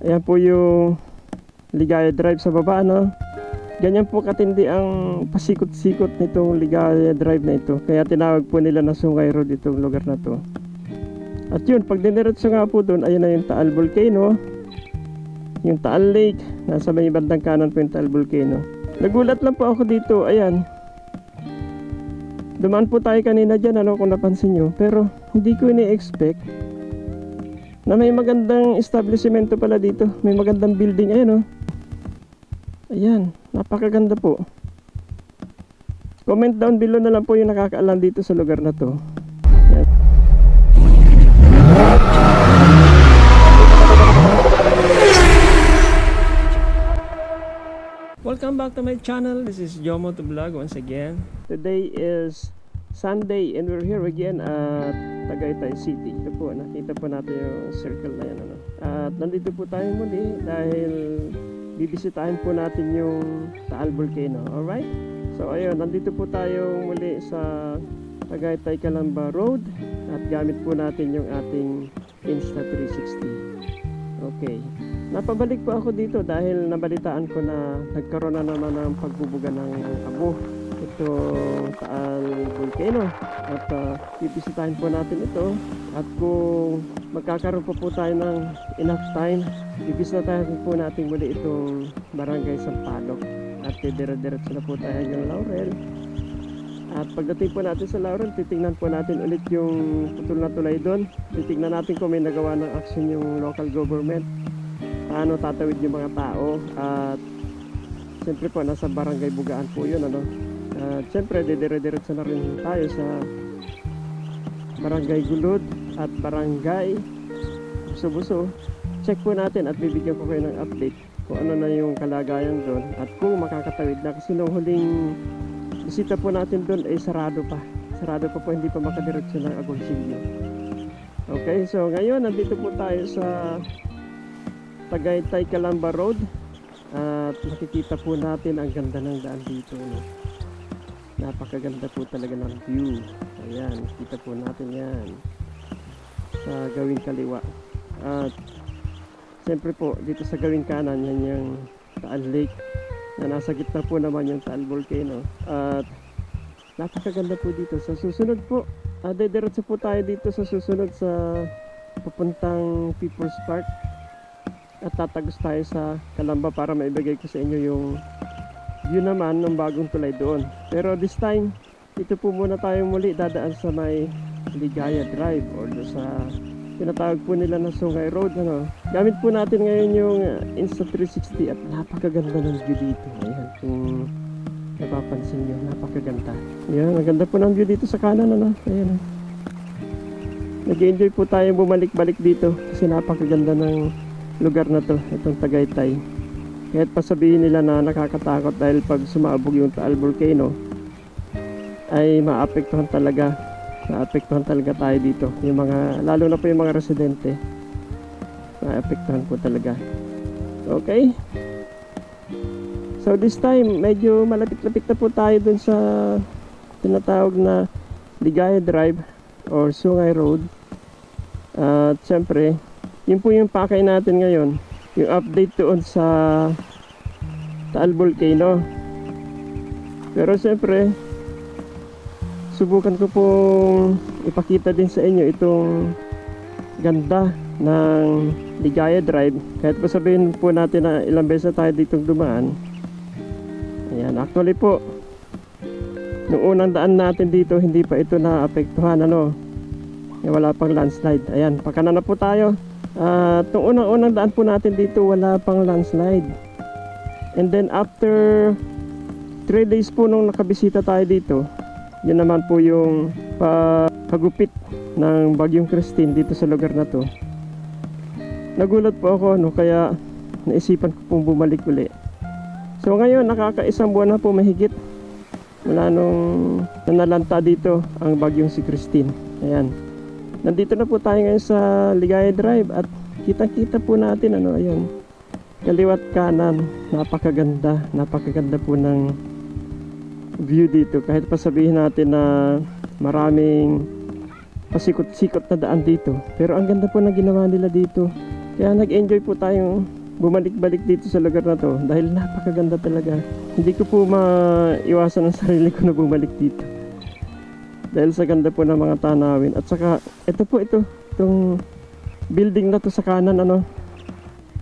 Ayan po yung Ligaya Drive sa baba, no? Ganyan po katindi ang pasikot-sikot nitong Ligaya Drive na ito. Kaya tinawag po nila na Sungay Road itong lugar na to. At yun, pag diniretso nga po doon, ayun na yung Taal Volcano, yung Taal Lake. Nasa may bandang kanan po yung Taal Volcano. Nagulat lang po ako dito, ayan. Dumaan po tayo kanina dyan, ano, kung napansin nyo. Pero hindi ko ini-expect na may magandang establishmento pala dito. May magandang building, ayan, oh. Ayan, napakaganda po. Comment down below na lang po yung nakakaalam dito sa lugar na to. Ayan. Welcome back to my channel. This is Jomo to Vlog once again. Today is Sunday and we're here again at Tagaytay City. Ito po, nakita po natin yung circle na yan, ano. At nandito po tayo muli dahil bibisitahin po natin yung Taal Volcano. Alright? So ayun, nandito po tayo muli sa Tagaytay Calamba Road at gamit po natin yung ating Insta360. Okay. Napabalik po ako dito dahil nabalitaan ko na nagkaroon na naman ng pagbubuga ng abo ito Taal Volcano at bibisitahin po natin ito at kung magkakaroon po tayo ng enough time bibisitahin po natin muli itong Barangay Sampaloc at dire-diretso na po tayo hanggang Laurel. At pagdating po natin sa Laurel, titingnan po natin ulit yung putol na tulay doon. Titingnan natin kung may nagawa ng action yung local government, paano tatawid yung mga tao. At siyempre po nasa Barangay Bugaan po yun, ano. At siyempre dire-diretso na rin tayo sa Barangay Gulod at Barangay Buso-Buso. Check po natin at bibigyan ko kayo ng update kung ano na yung kalagayan doon at kung makakatawid na, kasi nung huling bisita po natin doon ay sarado pa po, hindi pa makadiretso ng Agoncillo. Okay, so ngayon nandito po tayo sa Tagaytay Calamba Road at makikita po natin ang ganda ng daan dito, no? Napakaganda po talaga ng view. Ayan, kita po natin yan sa gawing kaliwa. At siyempre po dito sa gawing kanan yan yung Taal Lake na nasa gitna po naman yung Taal Volcano. At napakaganda po dito. Sa susunod po, diretso po tayo dito sa susunod sa papuntang People's Park at tatagos tayo sa Calamba para maibigay ko sa inyo yung view naman ng bagong tulay doon. Pero this time dito po muna tayo muli dadaan sa may Ligaya Drive or sa tinatawag po nila na Sungay Road, ano. Gamit po natin ngayon yung Insta360 at napakaganda ng view dito. Ayan, kung napapansin nyo, napakaganda. Ayan, maganda po ng view dito sa kanan, ano. Ayan, nag-enjoy po tayo bumalik-balik dito kasi napakaganda ng lugar na to, itong Tagaytay. Kahit pa sabihin nila na nakakatakot dahil pag sumabog yung Taal Volcano ay maapektuhan talaga tayo dito, yung mga, lalo na po yung mga residente, maapektuhan po talaga. Okay, so this time medyo malapit-lapit na po tayo dun sa tinatawag na Ligaya Drive or Sungay Road. At syempre yun po yung pakay natin ngayon, yung update doon sa Taal Volcano. Pero syempre subukan ko pong ipakita din sa inyo itong ganda ng Ligaya Drive. Kahit pa sabihin po natin na ilang beses na tayo ditong dumaan. Ayan, actually po nung unang daan natin dito hindi pa ito naapektuhan, ano. Wala pang landslide. Ayan, pakanan na po tayo. Itong unang daan po natin dito wala pang landslide. And then after 3 days po nung nakabisita tayo dito, yun naman po yung pagupit ng Bagyong Christine dito sa lugar na to. Nagulat po ako, no, kaya naisipan ko pong bumalik uli. So ngayon nakakaisang buwan na po mahigit mula nung nanalanta dito ang Bagyong si Christine. Ayan, nandito na po tayo ngayon sa Ligaya Drive at kitang-kita po natin, ano, ayun, kaliwat kanan, napakaganda po ng view dito. Kahit pa sabihin natin na maraming pasikot-sikot na daan dito, pero ang ganda po na ginawa nila dito. Kaya nag-enjoy po tayong bumalik-balik dito sa lugar na to dahil napakaganda talaga. Hindi ko po maiwasan ang sarili ko na bumalik dito dahil sa ganda po ng mga tanawin. At saka itong building na to sa kanan,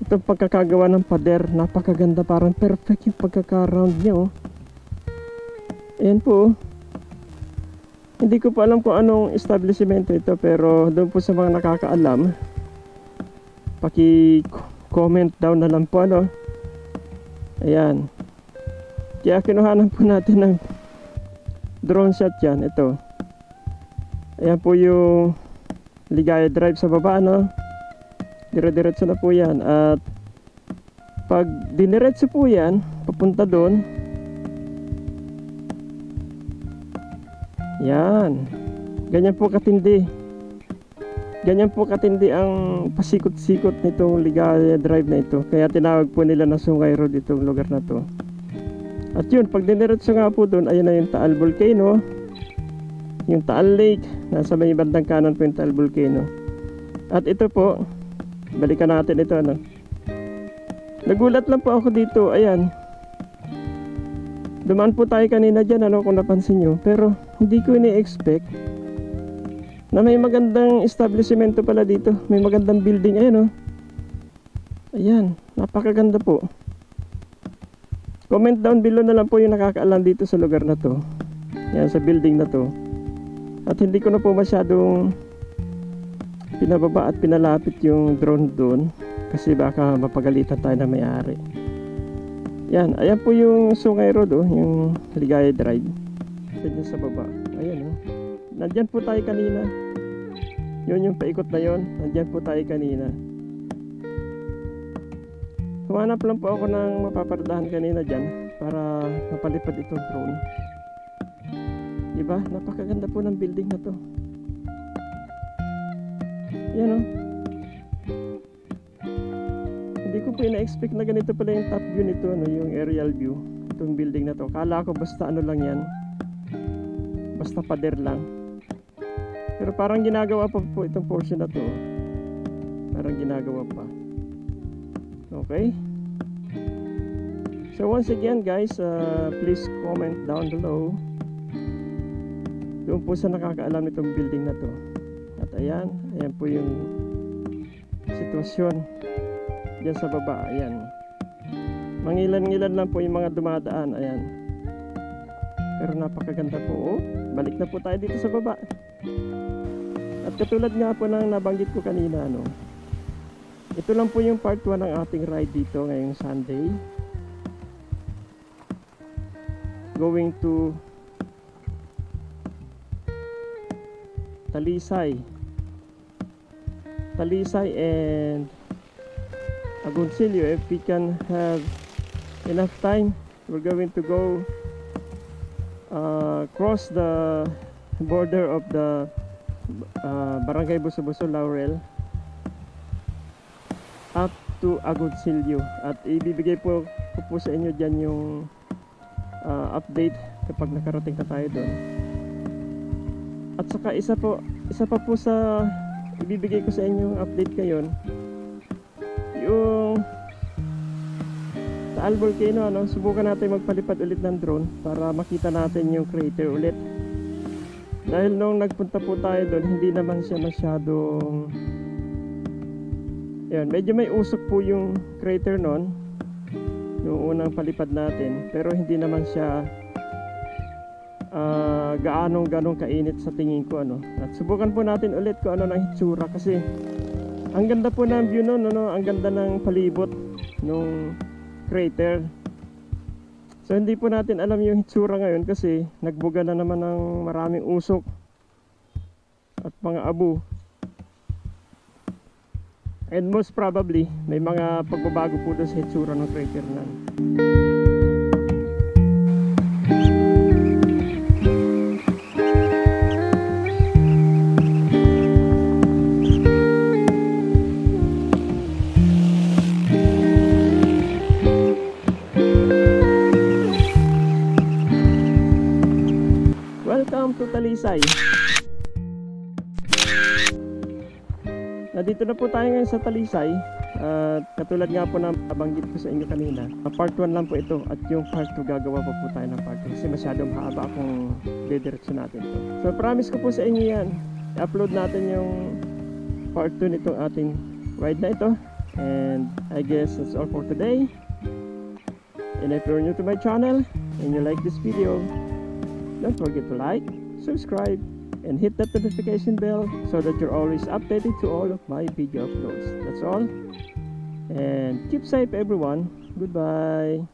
itong pagkakagawa ng pader, napakaganda, parang perfect yung pagkaka-round niya, oh. Ayan po, oh. Hindi ko pa alam kung anong establishmento ito, pero doon po sa mga nakakaalam, paki-comment down na lang po, Ayan. Kaya kinuhanan po natin ng drone shot yan. Ito. Ayan po yung Ligaya Drive sa baba, Dire-diretso na po yan. At pag diniretso po yan, papunta doon. Yan. Ganyan po katindi. Ganyan po katindi ang pasikot-sikot nitong Ligaya Drive na ito. Kaya tinawag po nila na Sungay Road itong lugar na to. At yun, pag diniretso nga po doon, ayun na yung Taal Volcano, yung Taal Lake, nasa may bandang kanan po yung Taal Volcano. At ito po, balikan natin ito, nagulat lang po ako dito, ayan. Dumaan po tayo kanina dyan, kung napansin nyo. Pero hindi ko ini-expect na may magandang establishmento pala dito. May magandang building, ayan, Ayan, napakaganda po. Comment down below na lang po yung nakakaalam dito sa lugar na to. Yan, sa building na to. At hindi ko na po masyadong pinababa at pinalapit yung drone doon kasi baka mapagalitan tayo na may-ari. Yan, ayan po yung Sungay Road, yung Ligaya Drive. Diyan sa baba. Ayan, nandyan po tayo kanina. Yun yung paikot na yun. Nandyan po tayo kanina. Humanap lang po ako ng mapaparadahan kanina dyan para mapalipad itong drone. Diba? Napakaganda po ng building na to. Yan, Hindi ko po ina-expect na ganito pala yung top view nito, yung aerial view. Itong building na to. Kala ko basta lang yan. Basta pader lang. Pero parang ginagawa pa po itong portion na to. Parang ginagawa pa. Okay. So once again guys, please comment down below doon po sa nakakaalam nitong building na to. At ayan po yung sitwasyon dyan sa baba. Ayan, mangilan-ngilan lang po yung mga dumadaan. Ayan, pero napakaganda po. Balik na po tayo dito sa baba. At katulad nga po ng nabanggit ko kanina, ito lang po yung part 1 ng ating ride dito ngayong Sunday. Going to Talisay and Agoncillo. If we can have enough time, we're going to go cross the border of the Barangay Buso-Buso, Laurel up to Agoncillo. At ibibigay po sa inyo dyan yung update kapag nakarating na tayo doon. At saka isa pa po sa ibibigay ko sa inyo update ngayon, yung Taal Volcano. Subukan natin magpalipad ulit ng drone para makita natin yung crater ulit. Dahil nung nagpunta po tayo doon, hindi naman siya masyadong medyo may usok po yung crater noon yung unang palipad natin, pero hindi naman siya ganong kainit sa tingin ko. At subukan po natin ulit kung ano ng hitsura, kasi ang ganda po ng view noon, ang ganda ng palibot nung crater. So hindi po natin alam yung hitsura ngayon kasi nagbuga na naman ng maraming usok at mga abo. And most probably, may mga pagbabago po doon sa hitsura ng crater na. Welcome to Talisay. dito na po tayo ngayon sa Talisay. At katulad nga po na nabanggit ko sa inyo kanina, part 1 lang po ito at yung part 2 gagawa pa po tayo ng part 2 kasi masyadong haba kung didiretso natin ito. So promise ko po sa inyo yan, i-upload natin yung part 2 nitong ating ride na ito. And I guess that's all for today. And if you're new to my channel and you like this video, don't forget to like, subscribe, and hit that notification bell so that you're always updated to all of my video uploads. That's all. And keep safe everyone. Goodbye.